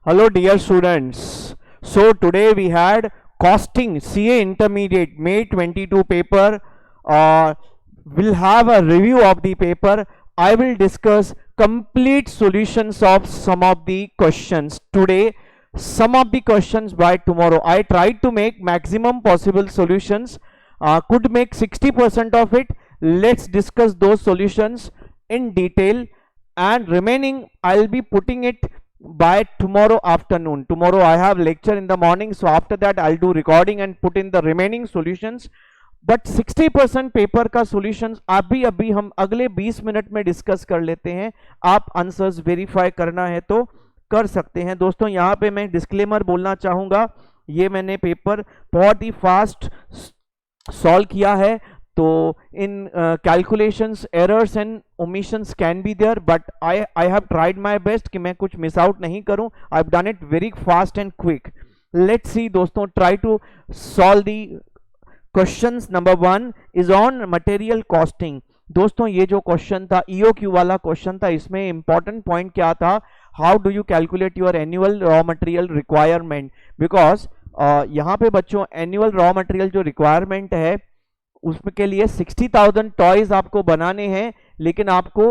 Hello dear students. So today we had costing CA intermediate May 22 paper. We'll have a review of the paper. I will discuss complete solutions of some of the questions today, some of the questions by tomorrow. I tried to make maximum possible solutions, could make 60% of it. Let's discuss those solutions in detail, and remaining I'll be putting it by tomorrow afternoon. Tomorrow I have lecture in the morning, so after that I'll do recording and put in the remaining solutions. But 60% paper का solutions अभी हम अगले 20 minute में discuss कर लेते हैं. आप answers verify करना है तो कर सकते हैं. दोस्तों यहाँ पे मैं डिस्क्लेमर बोलना चाहूँगा, ये मैंने पेपर बहुत ही फास्ट सॉल्व किया है, तो in calculations errors and omissions can be there, but I have tried my best कि मैं कुछ मिस आउट नहीं करूं. I have done it very fast and quick. Let's see दोस्तों, try to solve the questions. Number 1 is on material costing. दोस्तों ये जो question था, ईओक्यू वाला क्वेश्चन था, इसमें इंपॉर्टेंट पॉइंट क्या था, how do you calculate your annual raw material requirement. Because यहाँ पे बच्चों एनुअल रॉ मटेरियल जो रिक्वायरमेंट है उसमें के लिए 60,000 टॉयज आपको बनाने हैं, लेकिन आपको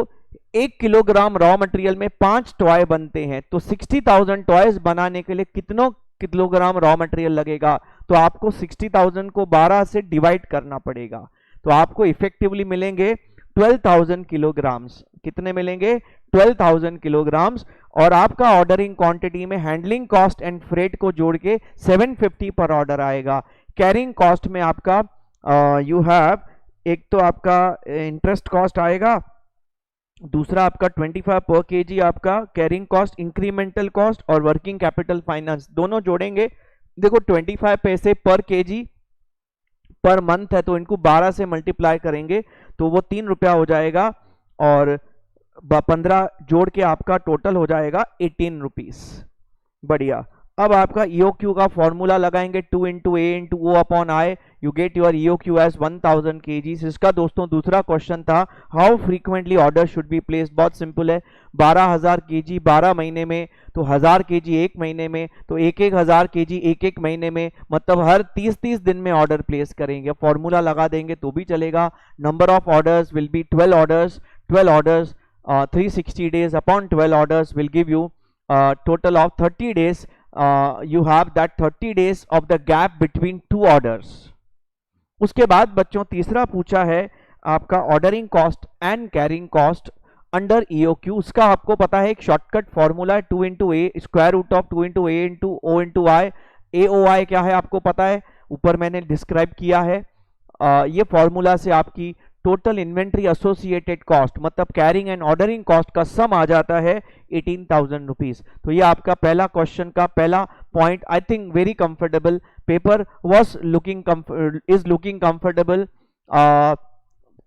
1 किलोग्राम रॉ मटेरियल में 5 टॉय बनते हैं. तो 60,000 टॉयज बनाने के लिए कितनों किलोग्राम रॉ मटेरियल लगेगा, तो आपको 60,000 को 12 से डिवाइड करना पड़ेगा. तो आपको इफेक्टिवली मिलेंगे 12,000 किलोग्राम्स. कितने मिलेंगे? 12,000 किलोग्राम्स. और आपका ऑर्डरिंग क्वांटिटी में हैंडलिंग कॉस्ट एंड फ्रेट को जोड़ के 750 पर ऑर्डर आएगा. कैरिंग कॉस्ट में आपका यू हैव, एक तो आपका इंटरेस्ट कॉस्ट आएगा, दूसरा आपका 25 पर केजी आपका कैरिंग कॉस्ट, इंक्रीमेंटल कॉस्ट और वर्किंग कैपिटल फाइनेंस दोनों जोड़ेंगे. देखो 25 पैसे पर केजी पर मंथ है, तो इनको 12 से मल्टीप्लाई करेंगे तो वो 3 रुपया हो जाएगा, और 15 जोड़ के आपका टोटल हो जाएगा 18 रुपीज. बढ़िया. अब आपका ईओक्यू का फॉर्मूला लगाएंगे, 2 into A into O upon I, you get your EOQ as 1000 kgs. इसका दोस्तों दूसरा क्वेश्चन था, how frequently order should be placed. बहुत सिंपल है, 12,000 kg 12 महीने में, तो 1000 kg एक महीने में, तो 1,000 kg एक महीने में, मतलब हर 30 दिन में ऑर्डर प्लेस करेंगे. फॉर्मूला लगा देंगे तो भी चलेगा. Number of orders will be 12 orders. 12 orders 360 days upon 12 orders will give you total of 30 days. You have that 30 days of the gap between 2 orders. उसके बाद बच्चों तीसरा पूछा है आपका ordering cost and carrying cost under EOQ. उसका आपको पता है एक शॉर्टकट फॉर्मूला है, 2 into A, square root of 2 into A into O into I. A O I क्या है आपको पता है, ऊपर मैंने डिस्क्राइब किया है. ये फॉर्मूला से आपकी टोटल इन्वेंट्री एसोसिएटेड कॉस्ट, मतलब कैरिंग एंड ऑर्डरिंग कॉस्ट का सम आ जाता है 18,000 रुपीज. तो ये आपका पहला क्वेश्चन का पहला point. I think very comfortable paper is looking comfortable.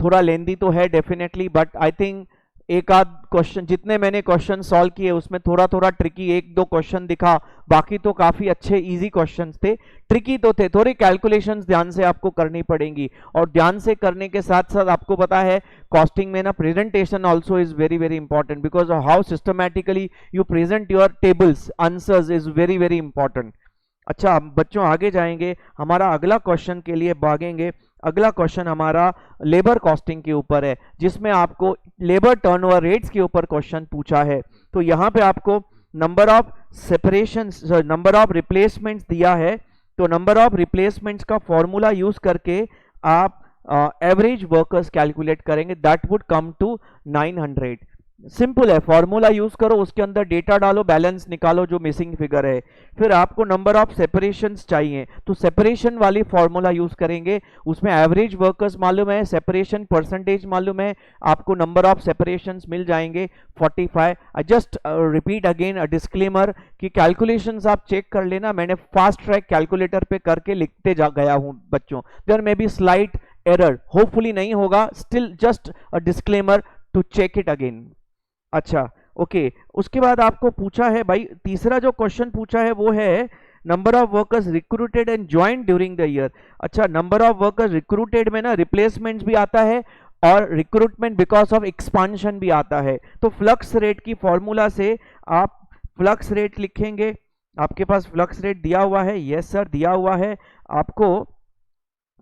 थोड़ा लेंदी तो है डेफिनेटली, बट आई थिंक एक आध क्वेश्चन, जितने मैंने क्वेश्चन सॉल्व किए उसमें थोड़ा ट्रिकी 1-2 क्वेश्चन दिखा, बाकी तो काफी अच्छे इजी क्वेश्चंस थे. ट्रिकी तो थे, थोड़ी कैलकुलेशंस ध्यान से आपको करनी पड़ेंगी, और ध्यान से करने के साथ साथ आपको पता है कॉस्टिंग में ना presentation also is very very important, because how systematically you present your tables answers is very very important. अच्छा बच्चों आगे जाएंगे, हमारा अगला क्वेश्चन के लिए भागेंगे. अगला क्वेश्चन हमारा लेबर कॉस्टिंग के ऊपर है, जिसमें आपको लेबर टर्नओवर रेट्स के ऊपर क्वेश्चन पूछा है. तो यहाँ पे आपको number of separations, number of replacements दिया है. तो नंबर ऑफ रिप्लेसमेंट्स का फॉर्मूला यूज करके आप एवरेज वर्कर्स कैलकुलेट करेंगे, that would come to 900. Simple है, फॉर्मूला यूज करो, उसके अंदर डेटा डालो, बैलेंस निकालो जो मिसिंग फिगर है. फिर आपको नंबर ऑफ सेपरेशंस चाहिए, तो सेपरेशन वाली फॉर्मूला यूज करेंगे. उसमें एवरेज वर्कर्स मालूम है, सेपरेशन परसेंटेज मालूम है, आपको नंबर ऑफ सेपरेशंस मिल जाएंगे 45. I just repeat again a disclaimer कि कैलकुलेशंस आप चेक कर लेना, मैंने फास्ट ट्रैक कैलकुलेटर पे करके लिखते जा गया हूं बच्चों. There may be slight error, hopefully नहीं होगा, still just a disclaimer to check it again. अच्छा ओके. उसके बाद आपको पूछा है भाई, तीसरा जो क्वेश्चन पूछा है वो है number of workers recruited and join during the year. अच्छा, नंबर ऑफ वर्कर्स रिक्रूटेड में ना रिप्लेसमेंट्स भी आता है और रिक्रूटमेंट बिकॉज ऑफ एक्सपांशन भी आता है. तो फ्लक्स रेट की फॉर्मूला से आप फ्लक्स रेट लिखेंगे आपके पास फ्लक्स रेट दिया हुआ है, यस सर दिया हुआ है आपको,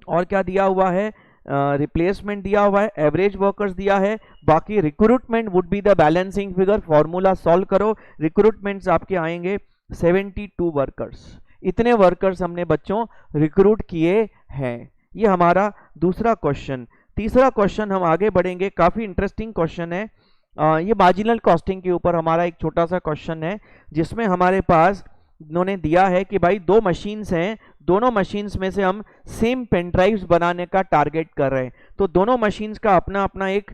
और क्या दिया हुआ है, रिप्लेसमेंट दिया हुआ है, एवरेज वर्कर्स दिया है, बाकी recruitment would be the balancing figure, formula solve करो, रिक्रूटमेंट्स आपके आएंगे 72 वर्कर्स, इतने वर्कर्स हमने बच्चों रिक्रूट किए हैं। ये हमारा दूसरा क्वेश्चन। तीसरा क्वेश्चन हम आगे बढ़ेंगे, काफी इंटरेस्टिंग क्वेश्चन है। ये मार्जिनल कॉस्टिंग के ऊपर हमारा एक छोटा सा क्वेश्चन है, जिसमें हमारे पास इन्होंने दिया है कि भाई दो मशीन्स हैं, दोनों मशीन्स में से हम सेम पेन ड्राइव्स बनाने का टारगेट कर रहे हैं। तो दोनों मशीन्स का अपना अपना एक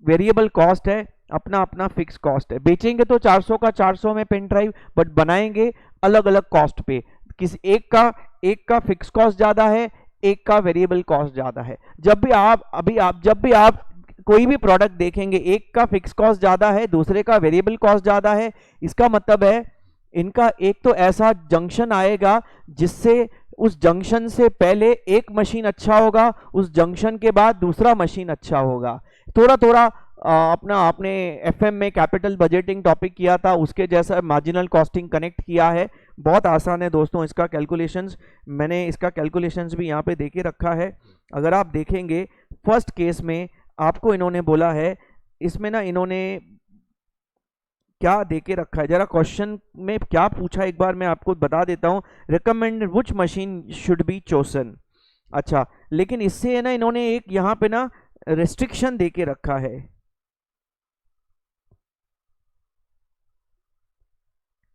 वेरिएबल कॉस्ट है, अपना अपना फिक्स कॉस्ट है। बेचेंगे तो 400 का 400 में पेन ड्राइव, बट बनाएंगे अलग अलग कॉस्ट पे। किसी एक का फिक्स कॉस्ट ज्यादा है, एक का वेरिएबल कॉस्ट ज्यादा है। जब भी आप कोई भी प्रोडक्ट देखेंगे, एक का फिक्स कॉस्ट ज्यादा है, दूसरे का वेरिएबल कॉस्ट ज्यादा है, इसका मतलब है इनका एक तो ऐसा जंक्शन आएगा जिससे उस जंक्शन से पहले एक मशीन अच्छा होगा, उस जंक्शन के बाद दूसरा मशीन अच्छा होगा। थोड़ा थोड़ा अपना आपने एफएम में कैपिटल बजटिंग टॉपिक किया था, उसके जैसा मार्जिनल कॉस्टिंग कनेक्ट किया है। बहुत आसान है दोस्तों इसका कैलकुलेशंस, मैंने इसका कैलकुलेशंस भी यहाँ पे देके रखा है। अगर आप देखेंगे फर्स्ट केस में आपको इन्होंने बोला है, इसमें ना इन्होंने क्या देके रखा है, जरा क्वेश्चन में क्या पूछा एक बार मैं आपको बता देता हूं। Recommend which machine should be chosen. अच्छा, लेकिन इससे है ना इन्होंने एक यहां पे ना रेस्ट्रिक्शन देके रखा है,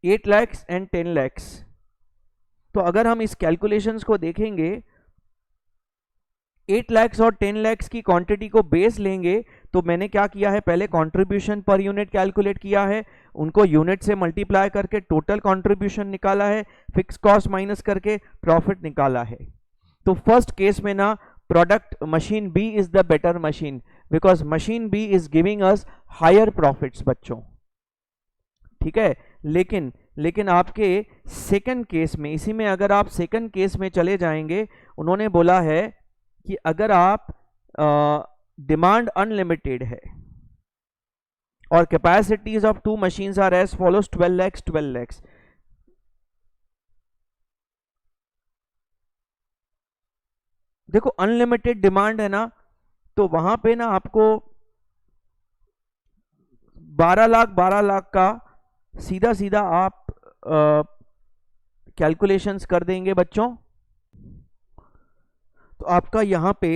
8 लाख एंड 10 लाख। तो अगर हम इस कैलकुलेशंस को देखेंगे, 8 लाख और 10 लाख की क्वांटिटी को बेस लेंगे, तो मैंने क्या किया है, पहले कंट्रीब्यूशन पर यूनिट कैलकुलेट किया है, उनको यूनिट से मल्टीप्लाई करके टोटल कंट्रीब्यूशन निकाला है, फिक्स कॉस्ट माइनस करके प्रॉफिट निकाला है। तो फर्स्ट केस में ना product machine B is the better machine, because machine B is giving us higher profits बच्चों, ठीक है। लेकिन आपके सेकंड केस में, इसी में अगर आप सेकंड केस में चले जाएंगे, उन्होंने बोला है कि अगर आप डिमांड अनलिमिटेड है और capacities of two machines are as follows 12 lakhs 12 lakhs। देखो अनलिमिटेड डिमांड है ना, तो वहां पे ना आपको 12 लाख का सीधा सीधा आप कैलकुलेशंस कर देंगे बच्चों। तो आपका यहाँ पे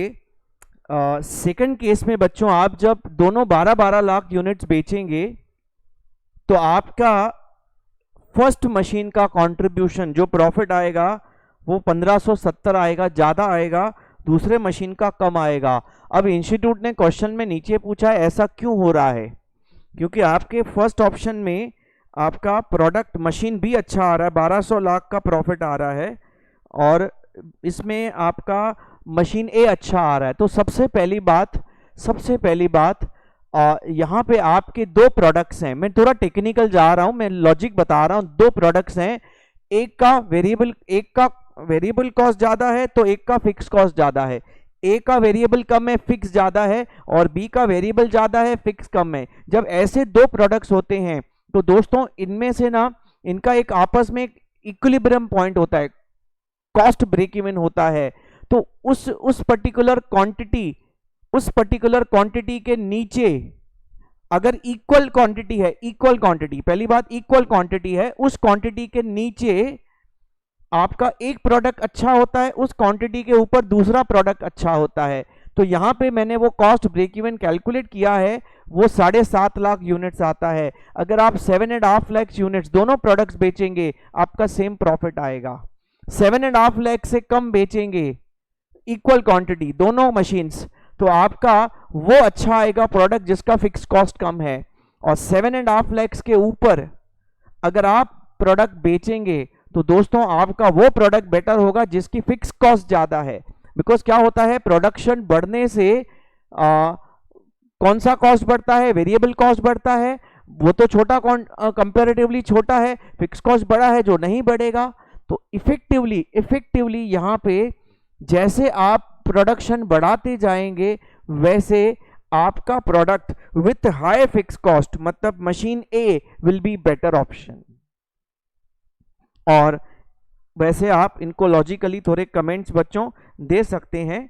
सेकंड केस में बच्चों, आप जब दोनों 12 लाख यूनिट्स बेचेंगे, तो आपका फर्स्ट मशीन का कंट्रीब्यूशन जो प्रॉफिट आएगा वो 1570 आएगा, ज्यादा आएगा, दूसरे मशीन का कम आएगा। अब इंस्टीट्यूट ने क्वेश्चन में नीचे पूछा है ऐसा क्यों हो रहा है, क्योंकि आपके फर्स्ट ऑप्शन में आपका प्रोडक्ट मशीन भी अच्छा आ रहा है, 1200 लाख का प्रॉफिट आ रहा है, और इसमें आपका मशीन ए अच्छा आ रहा है। तो सबसे पहली बात यहाँ पे आपके दो प्रोडक्ट्स हैं, मैं थोड़ा टेक्निकल जा रहा हूं, मैं लॉजिक बता रहा हूं। दो प्रोडक्ट्स हैं, एक का वेरिएबल कॉस्ट ज्यादा है तो एक का फिक्स कॉस्ट ज्यादा है, ए का वेरिएबल कम है फिक्स ज्यादा है, और बी का वेरिएबल ज्यादा है फिक्स कम है। जब ऐसे दो प्रोडक्ट्स होते हैं तो दोस्तों इनमें से ना इनका एक आपस में इक्विलिब्रियम पॉइंट होता है, कॉस्ट ब्रेक इवन होता है। तो उस पर्टिकुलर क्वांटिटी के नीचे अगर इक्वल क्वांटिटी पहली बात इक्वल क्वांटिटी है, उस क्वांटिटी के नीचे आपका एक प्रोडक्ट अच्छा होता है, उस क्वांटिटी के ऊपर दूसरा प्रोडक्ट अच्छा होता है। तो यहां पे मैंने वो कॉस्ट ब्रेक इवन कैलकुलेट किया है, वो 7.5 लाख यूनिट्स आता है। अगर आप 7.5 लाख यूनिट्स दोनों प्रोडक्ट्स बेचेंगे, आपका सेम प्रॉफिट आएगा। 7.5 लाख से कम बेचेंगे इक्वल क्वांटिटी दोनों मशीन्स, तो आपका वो अच्छा आएगा प्रोडक्ट जिसका फिक्स कॉस्ट कम है। और 7.5 लाख के ऊपर अगर आप प्रोडक्ट बेचेंगे तो दोस्तों आपका वो प्रोडक्ट बेटर होगा जिसकी फिक्स कॉस्ट ज्यादा है। बिकॉज क्या होता है, प्रोडक्शन बढ़ने से कौन सा कॉस्ट बढ़ता है, वेरिएबल कॉस्ट बढ़ता है, वो तो छोटा कंपैरेटिवली छोटा है, फिक्स कॉस्ट बड़ा है जो नहीं बढ़ेगा। तो इफेक्टिवली यहाँ पे जैसे आप प्रोडक्शन बढ़ाते जाएंगे वैसे आपका product with high fix cost, मतलब machine A will be better option. और वैसे आप इनको लॉजिकली थोड़े कमेंट्स बच्चों दे सकते हैं,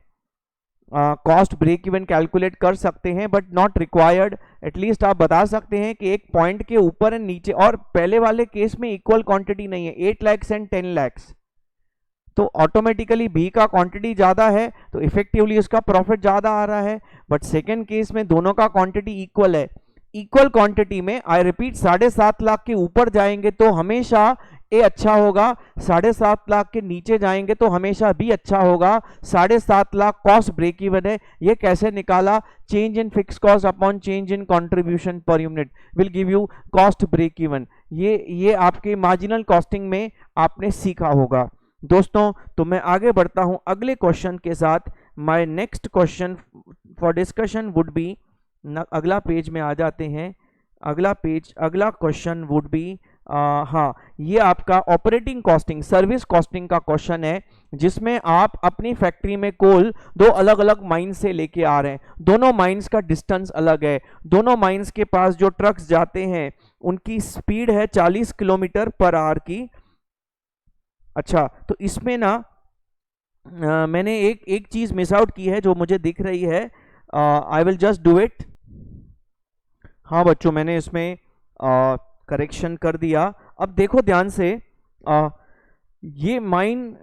कॉस्ट ब्रेक इवन कैलकुलेट कर सकते हैं, बट नॉट रिक्वायर्ड। एटलीस्ट आप बता सकते हैं कि एक पॉइंट के ऊपर एंड नीचे, और पहले वाले केस में इक्वल क्वांटिटी नहीं है, 8 lakhs एंड 10 lakhs, तो ऑटोमेटिकली बी का क्वांटिटी ज़्यादा है तो इफेक्टिवली उसका प्रॉफिट ज़्यादा आ रहा है। बट सेकेंड केस में दोनों का क्वांटिटी इक्वल है। इक्वल क्वांटिटी में आई रिपीट 7.5 लाख के ऊपर जाएंगे तो हमेशा ए अच्छा होगा, 7.5 लाख के नीचे जाएंगे तो हमेशा बी अच्छा होगा। 7.5 लाख कॉस्ट ब्रेक इवन है। ये कैसे निकाला? Change in fix cost upon change in contribution per unit will give you cost break even. ये आपके मार्जिनल कॉस्टिंग में आपने सीखा होगा दोस्तों। तो मैं आगे बढ़ता हूं अगले क्वेश्चन के साथ। My next question for discussion would be, अगला पेज में आ जाते हैं। अगला क्वेश्चन वुड बी, हाँ, ये आपका ऑपरेटिंग कॉस्टिंग सर्विस कॉस्टिंग का क्वेश्चन है, जिसमें आप अपनी फैक्ट्री में कोल 2 अलग अलग माइंस से लेके आ रहे हैं। दोनों माइंस का डिस्टेंस अलग है। दोनों माइंस के पास जो ट्रक्स जाते हैं उनकी स्पीड है 40 किलोमीटर पर आवर की। अच्छा, तो इसमें ना मैंने एक चीज मिस आउट की है जो मुझे दिख रही है। I will just do it. हाँ बच्चों, मैंने इसमें करेक्शन कर दिया। अब देखो ध्यान से, ये माइन,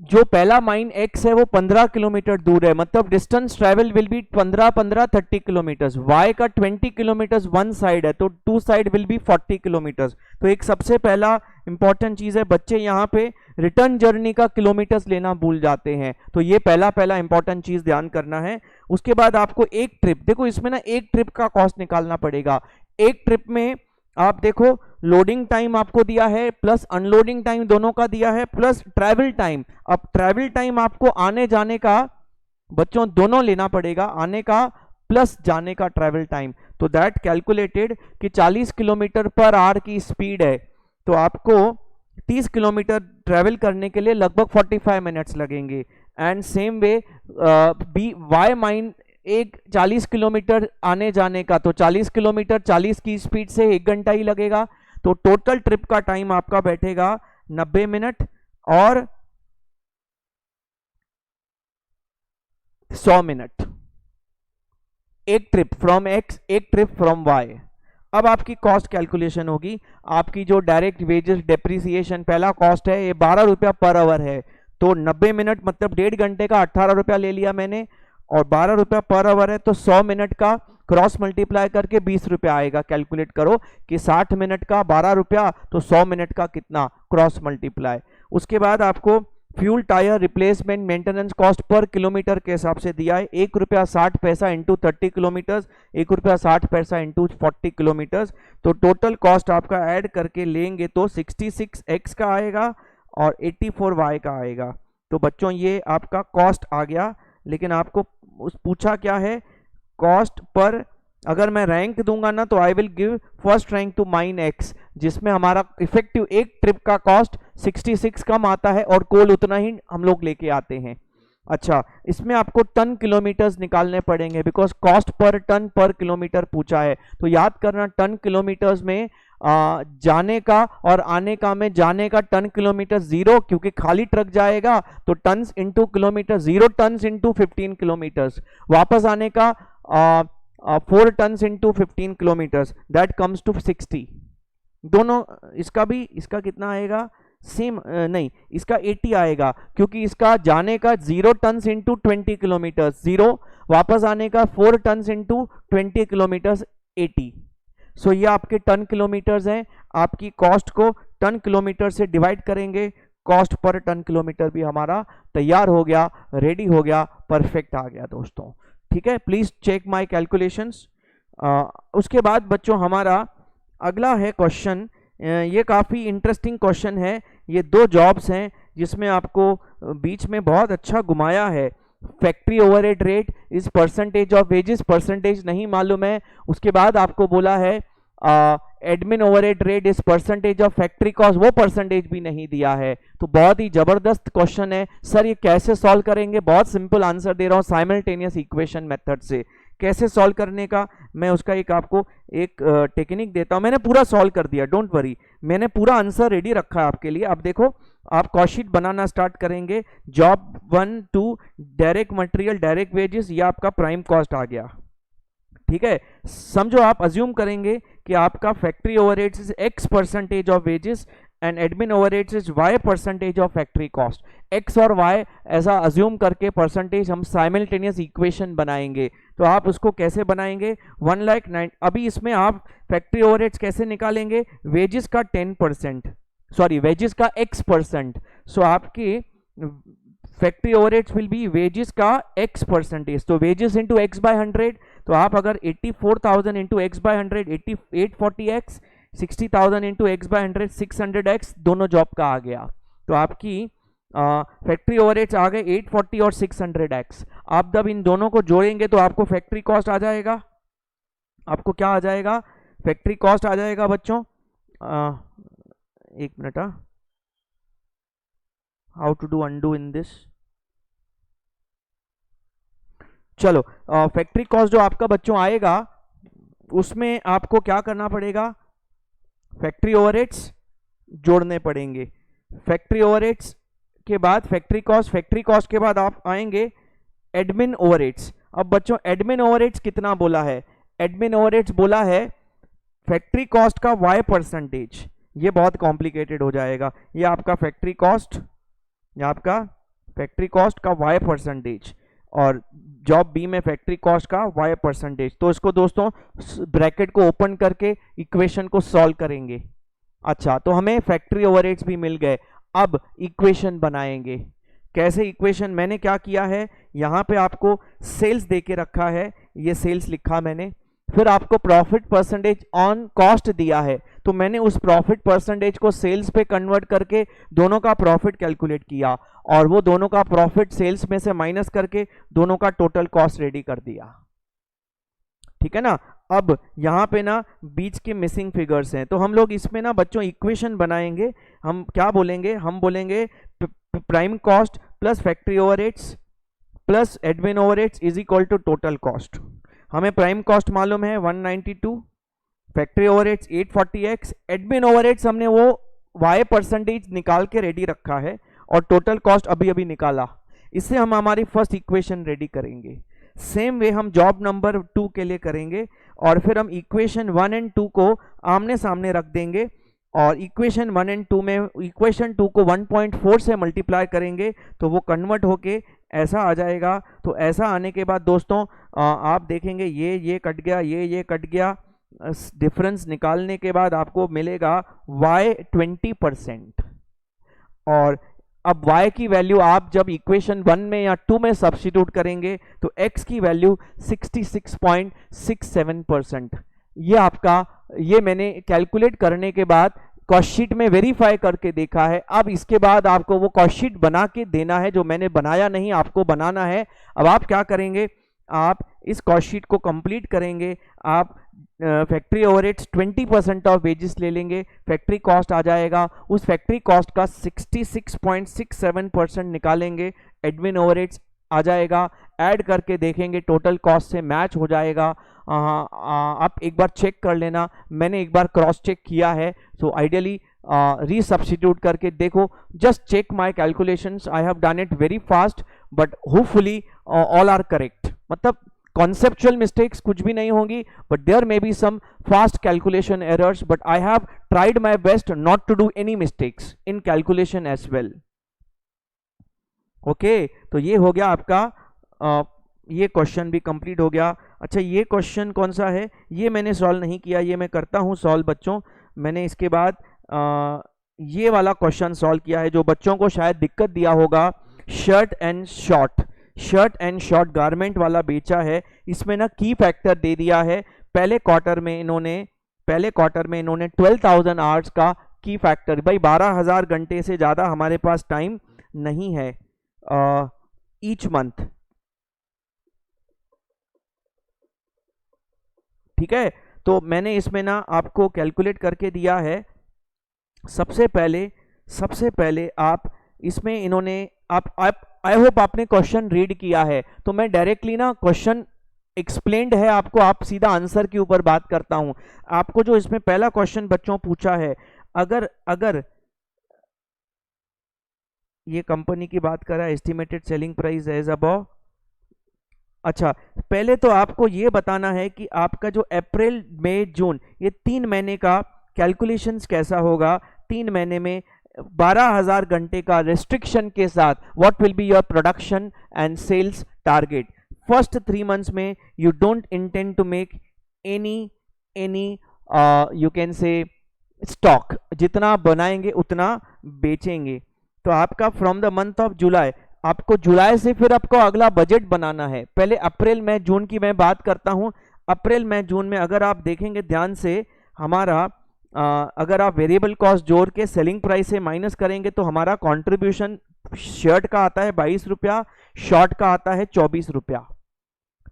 जो पहला माइन X है वो 15 किलोमीटर दूर है, मतलब distance travel will be 30 kilometre. Y का 20 किलोमीटर वन साइड है, तो two side will be 40 kilometre. तो एक सबसे पहला इंपॉर्टेंट चीज है, बच्चे यहाँ पे रिटर्न जर्नी का किलोमीटर्स लेना भूल जाते हैं, तो ये पहला इंपॉर्टेंट चीज ध्यान करना है। उसके बाद आपको एक ट्रिप, देखो इसमें ना एक ट्रिप का कॉस्ट निकालना पड़ेगा। एक ट्रिप में आप देखो लोडिंग टाइम आपको दिया है प्लस अनलोडिंग टाइम दोनों का दिया है प्लस ट्रैवल टाइम। अब ट्रैवल टाइम आपको आने जाने का बच्चों दोनों लेना पड़ेगा, आने का प्लस जाने का ट्रैवल टाइम। तो दैट कैलकुलेटेड कि 40 किलोमीटर पर आवर की स्पीड है, तो आपको 30 किलोमीटर ट्रैवल करने के लिए लगभग 45 मिनट्स लगेंगे। And same way B Y mine एक 40 किलोमीटर आने जाने का, तो 40 किलोमीटर 40 की स्पीड से 1 घंटा ही लगेगा। तो टोटल ट्रिप का टाइम आपका बैठेगा 90 मिनट और 100 मिनट। एक ट्रिप फ्रॉम X, एक ट्रिप फ्रॉम Y। अब आपकी कॉस्ट कैलकुलेशन होगी। आपकी जो डायरेक्ट वेजेस डेप्रिसिएशन पहला कॉस्ट है, ये 12 रुपया पर आवर है, तो 90 मिनट मतलब 1.5 घंटे का 18 रुपया ले लिया मैंने, और 12 रुपया पर आवर है, तो 100 मिनट का क्रॉस मल्टीप्लाई करके 20 रुपया आएगा। कैलकुलेट करो कि 60 मिनट का 12 रुपया, तो 100 मिनट का कितना, क्रॉस मल्टीप्लाई। उसके बाद आपको fuel tyre replacement maintenance cost per kilometre के हिसाब से दिया है, 1 रुपया 60 पैसा इंटू 30 किलोमीटर, 1 रुपया 60 पैसा इंटू 40 किलोमीटर। तो टोटल कॉस्ट आपका ऐड करके लेंगे तो 66X का आएगा और 84Y का आएगा। तो बच्चों ये आपका कॉस्ट आ गया। लेकिन आपको पूछा क्या है, कॉस्ट पर अगर मैं रैंक दूंगा ना, तो I will give first rank to mine X, जिसमें हमारा इफेक्टिव एक ट्रिप का कॉस्ट 66 कम आता है और कोल उतना ही हम लोग लेके आते हैं। अच्छा, इसमें आपको टन किलोमीटर्स निकालने पड़ेंगे, बिकॉज कॉस्ट पर टन पर किलोमीटर पूछा है। तो याद करना, टन किलोमीटर्स में जाने का और आने का में जाने का टन किलोमीटर 0, क्योंकि खाली ट्रक जाएगा तो tons into kilometre, 0 tons into 15 kilometres. वापस आने का 4 tons into 15 kilometres, that comes to 60। दोनों इसका भी, इसका कितना आएगा सेम, नहीं इसका 80 आएगा, क्योंकि इसका जाने का 0 टन्स इंटू 20 किलोमीटर 0, वापस आने का 4 टन्स इंटू 20 किलोमीटर 80। सो ये आपके टन किलोमीटर्स हैं। आपकी कॉस्ट को टन किलोमीटर से डिवाइड करेंगे, कॉस्ट पर टन किलोमीटर भी हमारा तैयार हो गया, रेडी हो गया, परफेक्ट आ गया दोस्तों। ठीक है, प्लीज चेक माय कैलकुलेशंस। उसके बाद बच्चों हमारा अगला है क्वेश्चन, ये काफ़ी इंटरेस्टिंग क्वेश्चन है। ये 2 जॉब्स हैं जिसमें आपको बीच में बहुत अच्छा घुमाया है। Factory overhead rate is percentage of wages, percentage नहीं मालूम है। उसके बाद आपको बोला है admin overhead rate is percentage of factory cost, वो परसेंटेज भी नहीं दिया है। तो बहुत ही जबरदस्त क्वेश्चन है। सर ये कैसे सॉल्व करेंगे? बहुत सिंपल आंसर दे रहा हूँ साइमल्टेनियस इक्वेशन मेथड से। कैसे सॉल्व करने का, मैं उसका एक आपको एक टेक्निक देता हूँ। मैंने पूरा सॉल्व कर दिया, डोंट वरी, मैंने पूरा आंसर रेडी रखा है आपके लिए। अब देखो, आप कॉस्ट शीट बनाना स्टार्ट करेंगे। Job 1 2 direct material, direct wages, ये आपका प्राइम कॉस्ट आ गया, ठीक है। समझो आप अज्यूम करेंगे कि आपका factory overheads is x percentage of wages and admin overheads is y percentage of factory cost. X और वाई ऐसा अज्यूम करके परसेंटेज हम साइमल्टेनियस इक्वेशन बनाएंगे। तो आप उसको कैसे बनाएंगे, 1,09,000। अभी इसमें आप फैक्ट्री ओवरहेड्स कैसे निकालेंगे, वेजेस का 10%, सॉरी वेजेस का x%। सो आपकी factory overheads will be wages का x परसेंटेज, तो वेजेस इंटू एक्स बाय 100। तो आप अगर 84,000 into x by 100, 840x, 60,000 into x by 100, 600x, दोनों जॉब का आ गया। तो आपकी फैक्ट्री ओवरहेड्स आ गए 840 और 600x। आप जब इन दोनों को जोड़ेंगे तो आपको फैक्ट्री कॉस्ट आ जाएगा। आपको क्या आ जाएगा, फैक्ट्री कॉस्ट आ जाएगा बच्चों। एक मिनट, how to do undo in this. चलो, फैक्ट्री कॉस्ट जो आपका बच्चों आएगा उसमें आपको क्या करना पड़ेगा, फैक्ट्री ओवरहेड्स जोड़ने पड़ेंगे। फैक्ट्री ओवरहेड्स के बाद फैक्ट्री कॉस्ट के बाद आप आएंगे एडमिन ओवरहेड्स। अब बच्चों एडमिन ओवरहेड्स कितना बोला है, एडमिन ओवरहेड्स बोला है फैक्ट्री कॉस्ट का y परसेंटेज। ये बहुत कॉम्प्लिकेटेड हो जाएगा। ये आपका फैक्ट्री कॉस्ट, ये आपका फैक्ट्री कॉस्ट का y परसेंटेज और जॉब बी में फैक्ट्री कॉस्ट का y परसेंटेज। तो इसको दोस्तों ब्रैकेट को ओपन करके इक्वेशन को सॉल्व करेंगे। अच्छा, तो हमें फैक्ट्री ओवरहेड्स भी मिल गए। अब इक्वेशन बनाएंगे। कैसे इक्वेशन, मैंने क्या किया है, यहाँ पे आपको सेल्स दे के रखा है, ये सेल्स लिखा मैंने। फिर आपको प्रॉफिट परसेंटेज ऑन कॉस्ट दिया है, तो मैंने उस प्रॉफिट परसेंटेज को सेल्स पे कन्वर्ट करके दोनों का प्रॉफिट कैलकुलेट किया और वो दोनों का प्रॉफिट सेल्स में से माइनस करके दोनों का टोटल कॉस्ट रेडी कर दिया, ठीक है ना। अब यहाँ पे ना बीच के मिसिंग फिगर्स हैं, तो हम लोग इसमें ना बच्चों इक्वेशन बनाएंगे। हम क्या बोलेंगे, हम बोलेंगे prime cost plus factory overheads plus admin overheads is equal to total cost. हमें प्राइम कॉस्ट मालूम है 192, factory overheads 840x, admin overheads हमने वो y परसेंटेज निकाल के रेडी रखा है और टोटल कॉस्ट अभी अभी निकाला। इससे हम हमारी फर्स्ट इक्वेशन रेडी करेंगे। सेम वे हम जॉब नंबर 2 के लिए करेंगे और फिर हम इक्वेशन 1 एंड 2 को आमने सामने रख देंगे और इक्वेशन 1 एंड 2 में इक्वेशन 2 को 1.4 से मल्टीप्लाई करेंगे तो वो कन्वर्ट होके ऐसा आ जाएगा। तो ऐसा आने के बाद दोस्तों आप देखेंगे ये कट गया, ये कट गया। डिफरेंस निकालने के बाद आपको मिलेगा y 20%। और अब y की वैल्यू आप जब इक्वेशन 1 में या 2 में सब्स्टिट्यूट करेंगे तो x की वैल्यू 66.67%। ये आपका, ये मैंने कैलकुलेट करने के बाद कॉस्ट शीट में वेरीफाई करके देखा है। अब इसके बाद आपको वो कॉस्ट शीट बना के देना है, जो मैंने बनाया नहीं, आपको बनाना है। अब आप क्या करेंगे, आप इस कॉस्ट शीट को कंप्लीट करेंगे। आप फैक्ट्री ओवरहेड्स 20% ऑफ वेजेस ले लेंगे, फैक्ट्री कॉस्ट आ जाएगा, उस फैक्ट्री कॉस्ट का 66.67% निकालेंगे, एडमिन ओवरहेड्स आ जाएगा, ऐड करके देखेंगे टोटल कॉस्ट से मैच हो जाएगा। आप एक बार चेक कर लेना, मैंने एक बार क्रॉस चेक किया है। सो आइडियली रीसब्स्टिट्यूट करके देखो, just check my calculations, I have done it very fast but hopefully all are correct. मतलब कॉन्सेप्चुअल मिस्टेक्स कुछ भी नहीं होंगी, but there may be some fast calculation errors, but I have tried my best not to do any mistakes in calculation as well. Okay, तो ये हो गया आपका, ये क्वेश्चन भी कंप्लीट हो गया। अच्छा, ये क्वेश्चन कौन सा है, ये मैंने सॉल्व नहीं किया, ये मैं करता हूँ सॉल्व बच्चों। मैंने इसके बाद ये वाला क्वेश्चन सॉल्व किया है जो बच्चों को शायद दिक्कत दिया होगा। शर्ट एंड शॉर्ट गारमेंट वाला बेचा है, इसमें ना की फैक्टर दे दिया है। पहले क्वार्टर में इन्होंने 12,000 आवर्स का की फैक्टर, भाई 12,000 घंटे से ज़्यादा हमारे पास टाइम नहीं है ईच मंथ, ठीक है। तो मैंने इसमें ना आपको कैलकुलेट करके दिया है। सबसे पहले आप इसमें इन्होंने, आप आई होप आपने क्वेश्चन रीड किया है, तो मैं डायरेक्टली ना क्वेश्चन एक्सप्लेन्ड है आपको, आप सीधा आंसर के ऊपर बात करता हूं। आपको जो इसमें पहला क्वेश्चन बच्चों पूछा है, अगर ये कंपनी की बात कर रहा है, estimated selling price as above. अच्छा, पहले तो आपको ये बताना है कि आपका जो अप्रैल मई जून ये 3 महीने का कैलकुलेशंस कैसा होगा। 3 महीने में 12,000 घंटे का रेस्ट्रिक्शन के साथ what will be your production and sales target. First 3 months में you don't intend to make any you can say stock, जितना बनाएंगे उतना बेचेंगे। तो आपका from the month of July, आपको जुलाई से फिर आपको अगला बजट बनाना है। पहले अप्रैल मई जून की मैं बात करता हूं। अप्रैल मई जून में अगर आप देखेंगे ध्यान से, हमारा अगर आप वेरिएबल कॉस्ट जोड़ के सेलिंग प्राइस से माइनस करेंगे तो हमारा कंट्रीब्यूशन शर्ट का आता है 22 रुपया, शॉर्ट का आता है 24 रुपया,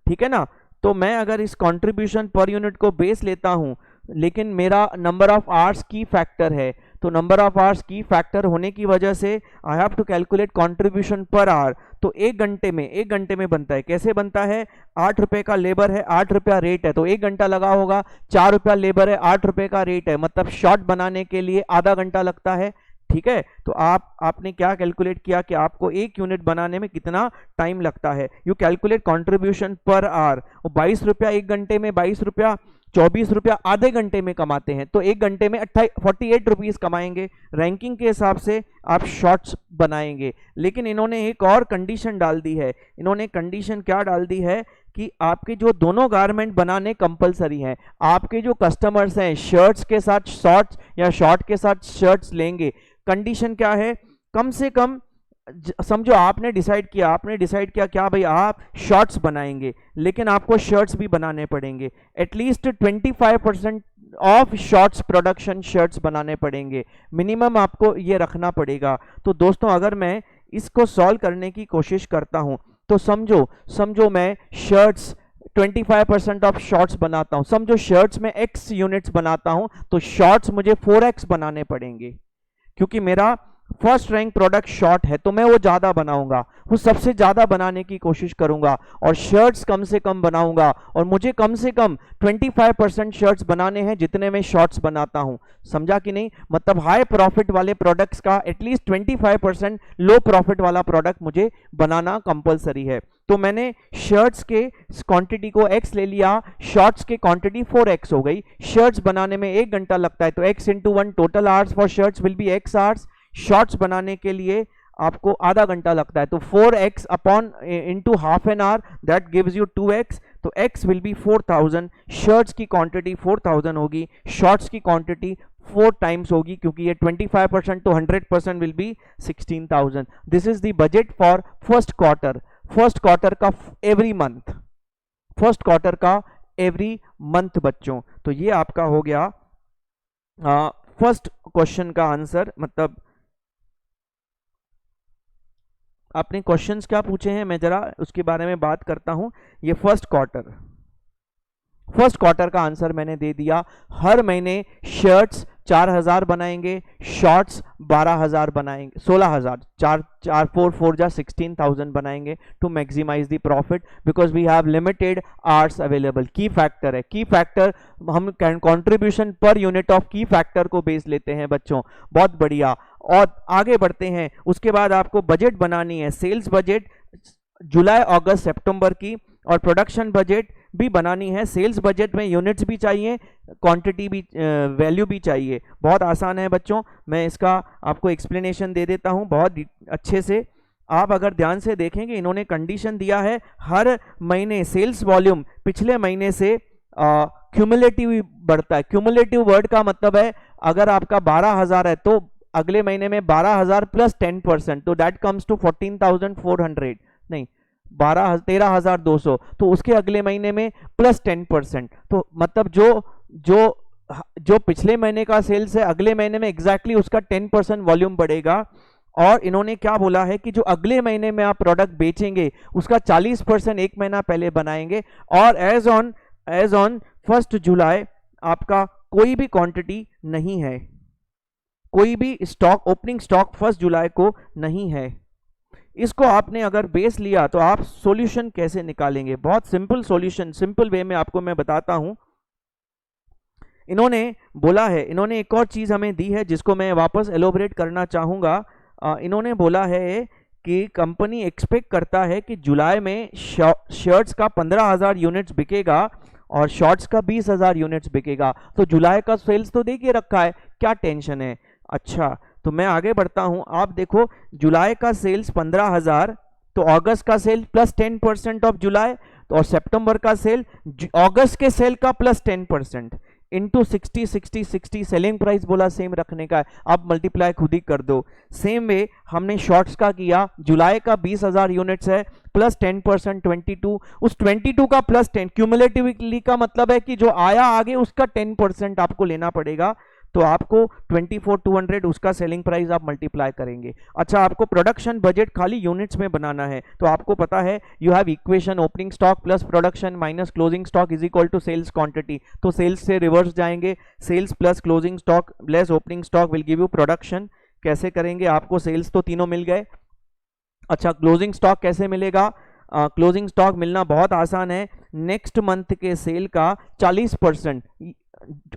ठीक है ना। तो मैं अगर इस कंट्रीब्यूशन पर यूनिट को बेस लेता हूं, लेकिन मेरा number of hours key factor है, तो number of hours key factor होने की वजह से I have to calculate contribution per hour. तो 1 घंटे में बनता है। कैसे बनता है? 8 रुपए का लेबर है, 8 रुपया रेट है, तो 1 घंटा लगा होगा, 4 रुपया लेबर है, 8 रुपए का रेट है, मतलब शॉर्ट बनाने के लिए आधा घंटा लगता है, ठीक है। तो आपने क्या कैलकुलेट किया कि आपको 1 यूनिट बनाने में कितना टाइम लगता है। You calculate contribution per our. 22 रुपया 1 घंटे में, 22 रुपया 24 रुपया आधे घंटे में कमाते हैं, तो 1 घंटे में 48 रुपीज कमाएंगे। रैंकिंग के हिसाब से आप शॉर्ट्स बनाएंगे। लेकिन इन्होंने एक और कंडीशन डाल दी है। इन्होंने कंडीशन क्या डाल दी है कि आपके जो दोनों गारमेंट बनाने कंपलसरी हैं। आपके जो कस्टमर्स हैं शर्ट्स के साथ शॉर्ट्स या शॉर्ट के साथ शर्ट्स लेंगे, कंडीशन क्या है? कम से कम समझो आपने डिसाइड किया क्या भाई आप शॉर्ट्स बनाएंगे, लेकिन आपको शर्ट्स भी बनाने पड़ेंगे। At least 25% of shorts production shirts बनाने पड़ेंगे, मिनिमम आपको ये रखना पड़ेगा। तो दोस्तों अगर मैं इसको सॉल्व करने की कोशिश करता हूं, तो समझो मैं शर्ट्स 25% ऑफ शॉर्ट्स बनाता हूं, समझो शर्ट्स में x यूनिट्स बनाता हूं, तो शॉर्ट्स मुझे 4x बनाने पड़ेंगे, क्योंकि मेरा फर्स्ट रैंक प्रोडक्ट शॉर्ट है, तो मैं वो ज्यादा बनाऊंगा, वो सबसे ज्यादा बनाने की कोशिश करूंगा, और शर्ट्स कम से कम बनाऊंगा, और मुझे कम से कम 25% शर्ट्स बनाने हैं जितने में शॉर्ट्स बनाता हूं। समझा कि नहीं? मतलब हाई प्रॉफिट वाले प्रोडक्ट्स का एटलीस्ट 25% लो प्रॉफिट वाला प्रोडक्ट मुझे बनाना कंपलसरी है। तो मैंने शर्ट्स के क्वांटिटी को x ले लिया, शॉर्ट्स के क्वांटिटी 4x हो गई। शर्ट्स बनाने में 1 घंटा लगता है, तो x into 1 total hours for shirts will be x hours. Shorts बनाने के लिए आपको आधा घंटा लगता है, तो 4x upon into half an hour, that gives you 2x। तो x विल बी 4000। शर्ट्स की क्वांटिटी 4000 होगी, शॉर्ट्स की क्वांटिटी 4 टाइम्स होगी, क्योंकि ये 25% तो 100% will be 16,000। This is the budget for first quarter. First quarter का एवरी मंथ, फर्स्ट क्वार्टर का एवरी मंथ बच्चों। तो ये आपका हो गया फर्स्ट क्वेश्चन का आंसर। मतलब आपने क्वेश्चंस क्या पूछे हैं, मैं जरा उसके बारे में बात करता हूं। ये फर्स्ट क्वार्टर का आंसर मैंने दे दिया। हर महीने शर्ट्स 4000 बनाएंगे, शॉर्ट्स 12000 बनाएंगे, 16000, 4 जा 16,000 बनाएंगे to maximize the profit, because we have limited hours available. Key factor है, की फैक्टर हम contribution per unit of key factor को बेस लेते हैं बच्चों। बहुत बढ़िया। और आगे बढ़ते हैं, उसके बाद आपको बजट बनानी है, सेल्स बजट जुलाई अगस्त सितंबर की, और प्रोडक्शन बजट भी बनानी है। सेल्स बजट में यूनिट्स भी चाहिए, क्वांटिटी भी, वैल्यू भी चाहिए। बहुत आसान है बच्चों, मैं इसका आपको एक्सप्लेनेशन दे देता हूं बहुत अच्छे से। आप अगर ध्यान से देखेंगे, इन्होंने कंडीशन दिया है हर महीने सेल्स वॉल्यूम पिछले महीने से क्यूमुलेटिव बढ़ता है। क्यूमुलेटिव वर्ड का मतलब है अगर आपका 12,000 है तो अगले महीने में 12,000 प्लस 10%, तो दैट कम्स टू 14,400, नहीं 13,200, तो उसके अगले महीने में प्लस 10%। तो मतलब जो पिछले महीने का सेल्स है अगले महीने में एग्जैक्टली उसका 10% वॉल्यूम बढ़ेगा। और इन्होंने क्या बोला है कि जो अगले महीने में आप प्रोडक्ट बेचेंगे उसका 40% एक महीना पहले बनाएंगे। और एज ऑन 1 जुलाई आपका कोई भी क्वांटिटी नहीं है, कोई भी स्टॉक, ओपनिंग स्टॉक 1 जुलाई को नहीं है। इसको आपने अगर बेस लिया तो आप सॉल्यूशन कैसे निकालेंगे? बहुत सिंपल सॉल्यूशन, सिंपल वे में आपको मैं बताता हूं। इन्होंने बोला है, इन्होंने एक और चीज हमें दी है जिसको मैं वापस एलोबरेट करना चाहूंगा। इन्होंने बोला है कि कंपनी एक्सपेक्ट करता है कि जुलाई में शर्ट्स का 15,000 यूनिट्स बिकेगा और शॉर्ट्स का 20,000 यूनिट्स बिकेगा। तो जुलाई का सेल्स तो दे के रखा है, क्या टेंशन है? अच्छा, तो मैं आगे बढ़ता हूं। आप देखो, जुलाई का सेल्स 15,000, तो अगस्त का सेल प्लस 10% ऑफ जुलाई, तो और सितंबर का सेल अगस्त के सेल का प्लस 10% इंटू 60 60 60 सेलिंग प्राइस बोला सेम रखने का है। आप मल्टीप्लाई खुद ही कर दो। सेम वे हमने शॉर्ट्स का किया, जुलाई का 20,000 यूनिट्स है, प्लस 10% 22, उस 22 का प्लस 10 क्यूमुलेटिवली का मतलब है कि जो आया आगे उसका 10% आपको लेना पड़ेगा। तो आपको 24,200 उसका सेलिंग प्राइस आप मल्टीप्लाई करेंगे। अच्छा, आपको प्रोडक्शन बजट खाली यूनिट्स में बनाना है, तो आपको पता है you have equation opening stock plus production minus closing stock is equal to sales quantity. तो सेल्स से रिवर्स जाएंगे, sales plus closing stock less opening stock will give you production. कैसे करेंगे? आपको सेल्स तो तीनों मिल गए। अच्छा, क्लोजिंग स्टॉक कैसे मिलेगा? क्लोजिंग स्टॉक मिलना बहुत आसान है। नेक्स्ट मंथ के सेल का 40%,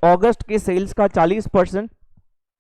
अगस्त के सेल्स का 40%,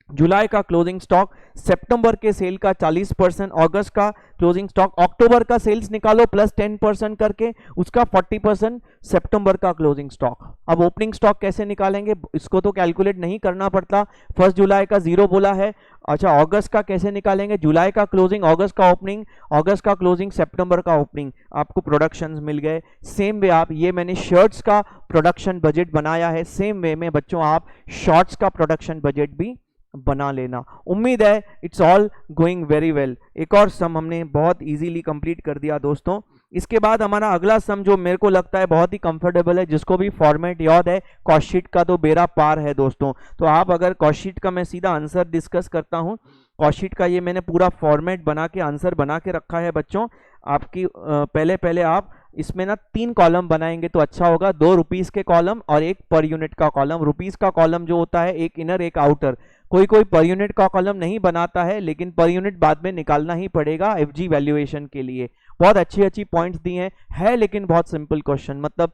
जुलाई का क्लोजिंग स्टॉक, सितंबर के सेल का 40%, अगस्त का क्लोजिंग स्टॉक, अक्टूबर का सेल्स निकालो प्लस 10% करके, उसका 40%, सितंबर का क्लोजिंग स्टॉक। अब ओपनिंग स्टॉक कैसे निकालेंगे? इसको तो कैलकुलेट नहीं करना पड़ता, 1 जुलाई का 0 बोला है। अच्छा, अगस्त का कैसे निकालेंगे? जुलाई का क्लोजिंग, अगस्त का ओपनिंग, अगस्त का क्लोजिंग, सितंबर का ओपनिंग, आपको प्रोडक्शन मिल गए। सेम वे आप, ये मैंने शर्ट्स का प्रोडक्शन बजट बनाया है, सेम वे में बच्चों आप शॉर्ट्स का प्रोडक्शन बजट भी बना लेना। उम्मीद है it's all going very well. एक और सम हमने बहुत इजीली कंप्लीट कर दिया दोस्तों। इसके बाद हमारा अगला सम जो मेरे को लगता है बहुत ही कंफर्टेबल है, जिसको भी फॉर्मेट याद है, कॉस्ट शीट का तो बेड़ा पार है दोस्तों। तो आप अगर कॉस्ट शीट का मैं सीधा आंसर डिस्कस करता हूं, कॉस्ट शीट का ये मैंने पूरा फॉर्मेट बना के आंसर बना के रखा है बच्चों। आपकी पहले आप इसमें ना 3 कॉलम बनाएंगे तो अच्छा होगा, 2 रुपीस के कॉलम और 1 पर यूनिट का कॉलम। रुपीस का कॉलम जो होता है, एक इनर एक आउटर। कोई कोई पर यूनिट का कॉलम नहीं बनाता है, लेकिन पर यूनिट बाद में निकालना ही पड़ेगा एफजी वैल्यूएशन के लिए। बहुत अच्छी अच्छी पॉइंट्स दी हैं, है लेकिन बहुत सिंपल क्वेश्चन, मतलब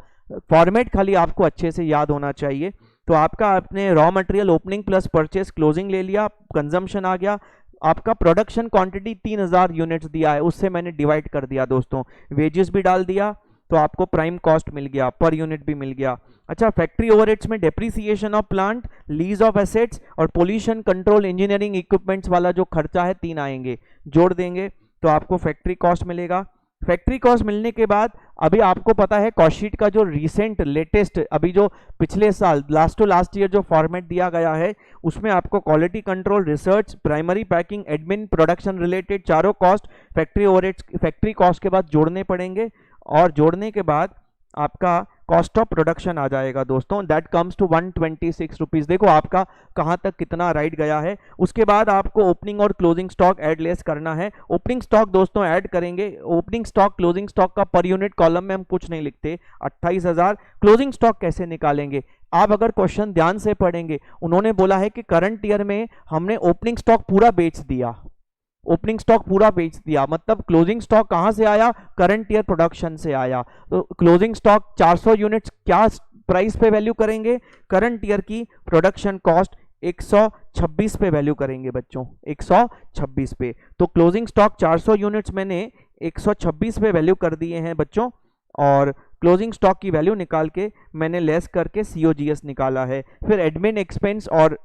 फॉर्मेट खाली आपको अच्छे से याद होना चाहिए। तो आपका आपने raw material opening plus purchase closing ले लिया, कंजम्पशन आ गया, आपका प्रोडक्शन क्वांटिटी 3000 यूनिट्स दिया है, उससे मैंने डिवाइड कर दिया दोस्तों, वेजेस भी डाल दिया, तो आपको प्राइम कॉस्ट मिल गया, पर यूनिट भी मिल गया। अच्छा, फैक्ट्री ओवरहेड्स में depreciation of plant, lease of assets और पोल्यूशन कंट्रोल इंजीनियरिंग इक्विपमेंट्स वाला जो खर्चा है 3 आएंगे, जोड़ देंगे तो आपको फैक्ट्री कॉस्ट मिलेगा। फैक्ट्री कॉस्ट मिलने के बाद अभी आपको पता है कॉस्ट शीट का जो रिसेंट लेटेस्ट, अभी जो पिछले साल लास्ट टू लास्ट ईयर जो फॉर्मेट दिया गया है, उसमें आपको quality control, research, primary packing, admin, production related चारों cost factory overheads, factory cost के बाद जोड़ने पड़ेंगे, और जोड़ने के बाद आपका कॉस्ट ऑफ प्रोडक्शन आ जाएगा दोस्तों, दैट कम्स टू 126 रुपीज। देखो आपका कहाँ तक कितना राइट गया है। उसके बाद आपको ओपनिंग और क्लोजिंग स्टॉक ऐड लेस करना है। ओपनिंग स्टॉक दोस्तों ऐड करेंगे, ओपनिंग स्टॉक क्लोजिंग स्टॉक का पर यूनिट कॉलम में हम कुछ नहीं लिखते, 28,000। क्लोजिंग स्टॉक कैसे निकालेंगे? आप अगर क्वेश्चन ध्यान से पढ़ेंगे, उन्होंने बोला है कि करंट ईयर में हमने ओपनिंग स्टॉक पूरा बेच दिया, ओपनिंग स्टॉक पूरा बेच दिया, मतलब क्लोजिंग स्टॉक कहां से आया? करंट ईयर प्रोडक्शन से आया। तो क्लोजिंग स्टॉक 400 यूनिट्स क्या प्राइस पे वैल्यू करेंगे? करंट ईयर की प्रोडक्शन कॉस्ट 126 पे वैल्यू करेंगे बच्चों, 126 पे। तो क्लोजिंग स्टॉक 400 यूनिट्स मैंने 126 पे वैल्यू कर दिए हैं बच्चों, और क्लोजिंग स्टॉक की वैल्यू निकाल के मैंने लेस करके सीओजीएस निकाला है। फिर एडमिन एक्सपेंस और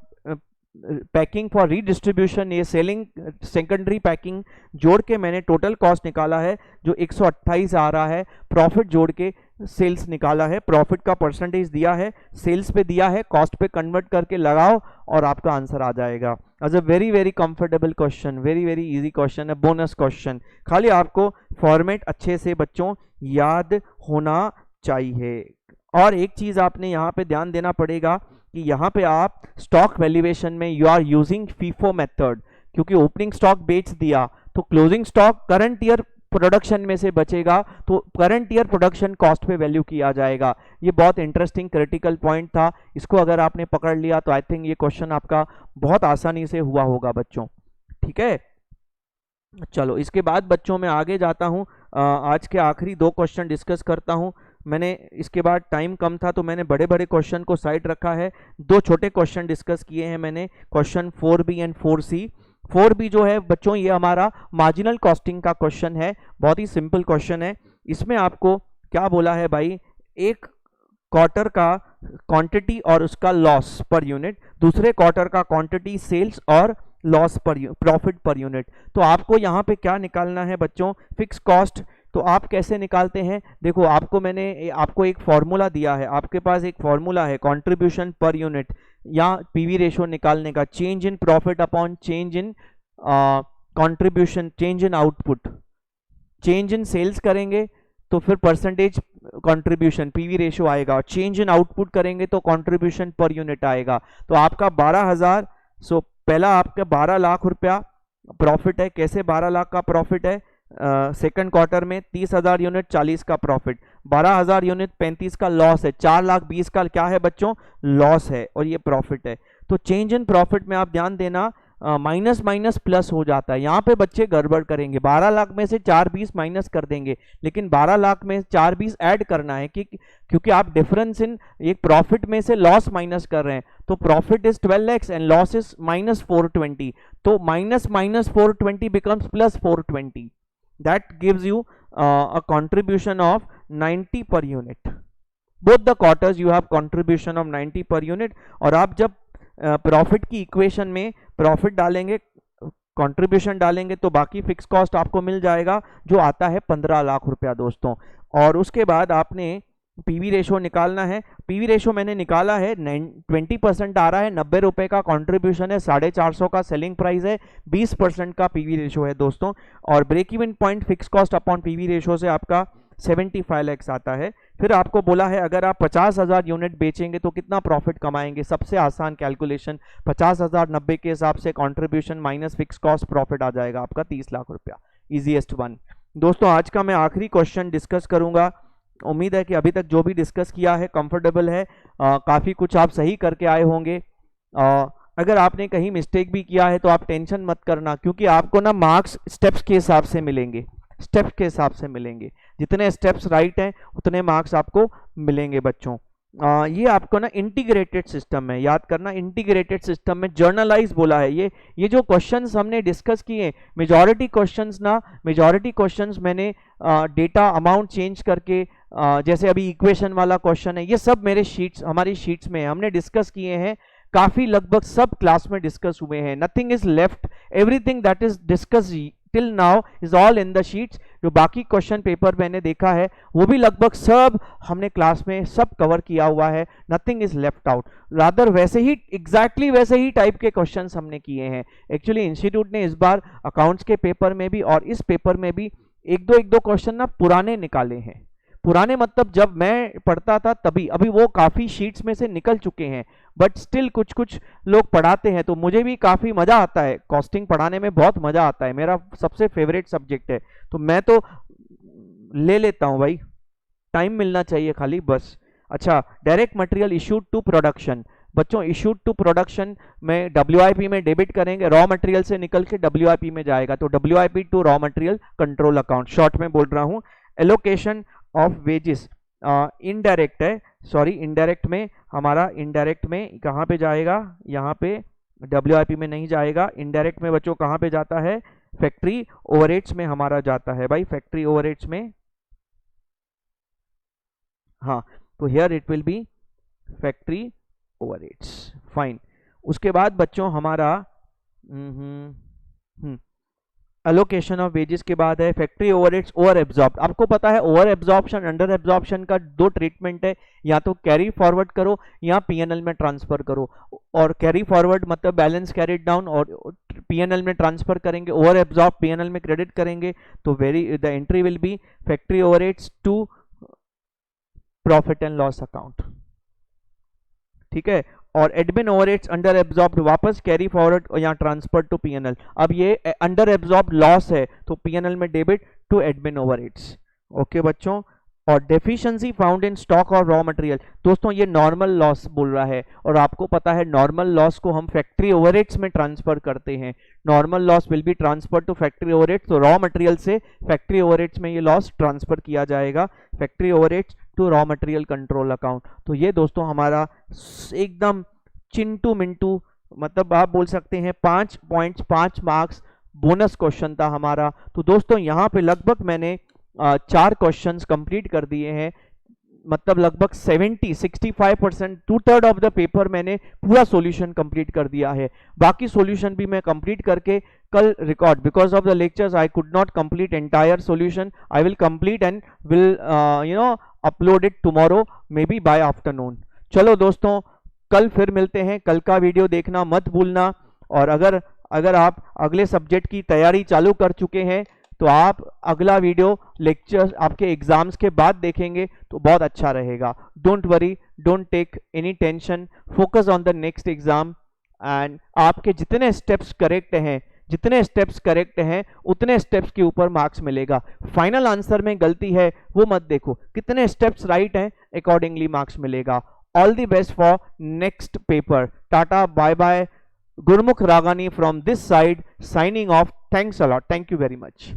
पैकिंग फॉर रीडिस्ट्रीब्यूशन, ये सेलिंग सेकेंडरी पैकिंग जोड़ के मैंने टोटल कॉस्ट निकाला है जो 128 आ रहा है। प्रॉफिट जोड़ के सेल्स निकाला है, प्रॉफिट का परसेंटेज दिया है, सेल्स पे दिया है, कॉस्ट पे कन्वर्ट करके लगाओ और आपका आंसर आ जाएगा। As a very very comfortable question, very very easy question है, बोनस क्वेश्चन। खाली आपको फॉर्मेट अच्छे से बच्चों याद होना चाहिए। और एक चीज आपने यहाँ पे ध्यान देना पड़ेगा कि यहाँ पे आप स्टॉक वैल्यूएशन में you are using FIFO method, क्योंकि ओपनिंग स्टॉक बेच दिया तो closing stock current year production में से बचेगा, तो करंट ईयर प्रोडक्शन कॉस्ट पे वैल्यू किया जाएगा। ये बहुत इंटरेस्टिंग क्रिटिकल पॉइंट था, इसको अगर आपने पकड़ लिया तो आई थिंक ये क्वेश्चन आपका बहुत आसानी से हुआ होगा बच्चों। ठीक है, चलो इसके बाद बच्चों मैं आगे जाता हूँ, आज के आखिरी 2 क्वेश्चन डिस्कस करता हूँ। मैंने इसके बाद टाइम कम था तो मैंने बड़े बड़े क्वेश्चन को साइड रखा है, 2 छोटे क्वेश्चन डिस्कस किए हैं मैंने, question 4B and 4C। 4B जो है बच्चों ये हमारा मार्जिनल कॉस्टिंग का क्वेश्चन है, बहुत ही सिंपल क्वेश्चन है। इसमें आपको क्या बोला है भाई, एक क्वार्टर का क्वांटिटी और उसका लॉस पर यूनिट, दूसरे क्वार्टर का क्वांटिटी सेल्स और लॉस पर प्रॉफिट पर यूनिट। तो आपको यहाँ पे क्या निकालना है बच्चों, फिक्स कॉस्ट। तो आप कैसे निकालते हैं, देखो मैंने आपको एक फॉर्मूला दिया है, आपके पास एक फॉर्मूला है कंट्रीब्यूशन पर यूनिट या पीवी रेशो निकालने का, change in profit upon change in contribution, change in output. Change in sales करेंगे तो फिर परसेंटेज कंट्रीब्यूशन पीवी रेशो आएगा, और चेंज इन आउटपुट करेंगे तो कंट्रीब्यूशन पर यूनिट आएगा। तो आपका 12,000, सो पहला आपका 12 लाख रुपया प्रॉफिट है। कैसे 12 लाख का प्रॉफिट है, सेकंड क्वार्टर में 30,000 यूनिट 40 का प्रॉफिट, 12,000 यूनिट 35 का लॉस है, 4,20,000 का क्या है बच्चों, लॉस है, और ये प्रॉफिट है। तो चेंज इन प्रॉफिट में आप ध्यान देना, माइनस माइनस प्लस हो जाता है। यहाँ पे बच्चे गड़बड़ करेंगे, 12 लाख में से 4,20,000 माइनस कर देंगे, लेकिन 12 लाख में 4,20,000 ऐड करना है क्योंकि आप डिफरेंस इन एक प्रॉफिट में से लॉस माइनस कर रहे हैं। तो profit is 12 lakhs and loss is -420, तो minus minus 420 becomes plus 420, that gives you a contribution of 90 per unit. Both the quarters you have contribution of 90 per unit. और आप जब प्रॉफिट की इक्वेशन में प्रॉफिट डालेंगे, कंट्रीब्यूशन डालेंगे, तो बाकी फिक्स कॉस्ट आपको मिल जाएगा जो आता है 15 लाख रुपया दोस्तों। और उसके बाद आपने पीवी रेशो निकालना है। पीवी रेशो मैंने निकाला है, 20% आ रहा है, 90 रुपए का कंट्रीब्यूशन है, 450 का सेलिंग प्राइस है, 20% का पीवी रेशो है दोस्तों। और break even point fixed cost upon PV ratio से आपका 75 lakhs आता है। फिर आपको बोला है अगर आप 50,000 यूनिट बेचेंगे तो कितना प्रॉफिट कमाएंगे। सबसे आसान कैलकुलेशन, 50,000 90 के हिसाब से contribution minus fix cost, profit आ जाएगा आपका 30 लाख रुपया। इजीएस्ट वन दोस्तों। आज का मैं आखिरी क्वेश्चन डिस्कस करूंगा। उम्मीद है कि अभी तक जो भी डिस्कस किया है कंफर्टेबल है, काफ़ी कुछ आप सही करके आए होंगे। अगर आपने कहीं मिस्टेक भी किया है तो आप टेंशन मत करना, क्योंकि आपको ना मार्क्स स्टेप्स के हिसाब से मिलेंगे, स्टेप्स के हिसाब से मिलेंगे। जितने स्टेप्स राइट हैं उतने मार्क्स आपको मिलेंगे बच्चों। ये आपको ना इंटीग्रेटेड सिस्टम है, याद करना, इंटीग्रेटेड सिस्टम में जर्नलाइज बोला है। ये जो क्वेश्चंस हमने डिस्कस किए, मेजॉरिटी क्वेश्चंस मैंने डेटा अमाउंट चेंज करके, जैसे अभी इक्वेशन वाला क्वेश्चन है, ये सब मेरे हमारी शीट्स में हमने डिस्कस किए हैं। काफी लगभग सब क्लास में डिस्कस हुए हैं। Nothing is left, everything that is discuss till now is all in the sheets. जो बाकी क्वेश्चन पेपर मैंने देखा है वो भी लगभग सब हमने क्लास में सब कवर किया हुआ है। Nothing is left out, rather वैसे ही एग्जैक्टली वैसे ही टाइप के क्वेश्चंस हमने किए हैं। एक्चुअली इंस्टीट्यूट ने इस बार अकाउंट्स के पेपर में भी और इस पेपर में भी एक दो क्वेश्चन ना पुराने निकाले हैं। पुराने मतलब जब मैं पढ़ता था तभी, अभी वो काफ़ी शीट्स में से निकल चुके हैं, बट स्टिल कुछ कुछ लोग पढ़ाते हैं, तो मुझे भी काफ़ी मज़ा आता है। कॉस्टिंग पढ़ाने में बहुत मज़ा आता है, मेरा सबसे फेवरेट सब्जेक्ट है, तो मैं तो ले लेता हूँ भाई, टाइम मिलना चाहिए खाली बस। अच्छा, direct material issued to production बच्चों, इशूड टू प्रोडक्शन में WIP में डेबिट करेंगे, रॉ मटेरियल से निकल के WIP में जाएगा, तो WIP to raw material control account, short में बोल रहा हूँ। एलोकेशन ऑफ वेजेस इनडायरेक्ट है, सॉरी इनडायरेक्ट में हमारा, इनडायरेक्ट में कहाँ पे जाएगा, यहाँ पे WIP में नहीं जाएगा। इनडायरेक्ट में बच्चों कहाँ पे जाता है, फैक्ट्री ओवरहेड्स में हमारा जाता है भाई, फैक्ट्री ओवरहेड्स में। हाँ, तो here it will be factory overheads, fine. उसके बाद बच्चों हमारा अलोकेशन ऑफ वेजेस के बाद है फैक्ट्री ओवरहेड्स ओवर एब्जॉर्ब। आपको पता है ओवर एब्जॉर्प्शन अंडर एब्जॉर्प्शन का 2 ट्रीटमेंट है, या तो कैरी फॉरवर्ड करो या PNL में ट्रांसफर करो। और कैरी फॉरवर्ड मतलब बैलेंस कैरिड डाउन, और PNL में ट्रांसफर करेंगे, ओवर एब्जॉर्ब PNL में क्रेडिट करेंगे, तो the entry will be factory overheads to profit and loss account, ठीक है। और एडमिन ओवरहेड्स अंडर एब्जॉर्ब्ड वापस कैरी फॉरवर्ड या ट्रांसफर टू PNL। अब ये अंडर एब्जॉर्ब लॉस है तो PNL में debit to admin overheads, okay बच्चों। और डेफिशिएंसी फाउंड इन स्टॉक और रॉ मटेरियल, दोस्तों ये नॉर्मल लॉस बोल रहा है, और आपको पता है नॉर्मल लॉस को हम फैक्ट्री ओवरहेड्स में ट्रांसफर करते हैं। Normal loss will be transfer to factory overheads, तो रॉ मटेरियल से फैक्ट्री ओवरहेड्स में ये लॉस ट्रांसफर किया जाएगा, factory overheads to raw material control account. तो ये दोस्तों हमारा एकदम चिंटू मिंटू, मतलब आप बोल सकते हैं 5 मार्क्स बोनस क्वेश्चन था हमारा। तो दोस्तों यहाँ पे लगभग मैंने 4 क्वेश्चंस कंप्लीट कर दिए हैं, मतलब लगभग 65%, 2/3 ऑफ द पेपर मैंने पूरा सॉल्यूशन कंप्लीट कर दिया है। बाकी सॉल्यूशन भी मैं कंप्लीट करके कल record, because of the lectures I could not complete entire solution, I will complete and will upload it tomorrow maybe by afternoon. चलो दोस्तों, कल फिर मिलते हैं, कल का वीडियो देखना मत भूलना। और अगर आप अगले सब्जेक्ट की तैयारी चालू कर चुके हैं तो आप अगला वीडियो लेक्चर आपके एग्जाम्स के बाद देखेंगे तो बहुत अच्छा रहेगा। Don't worry, don't take any tension, focus on the next exam. And आपके जितने स्टेप्स करेक्ट हैं उतने स्टेप्स के ऊपर मार्क्स मिलेगा। फाइनल आंसर में गलती है वो मत देखो, कितने स्टेप्स राइट हैं अकॉर्डिंगली मार्क्स मिलेगा। All the best for next paper. Tata, bye bye. Gurmukh Raghani from this side signing off. Thanks a lot. Thank you very much.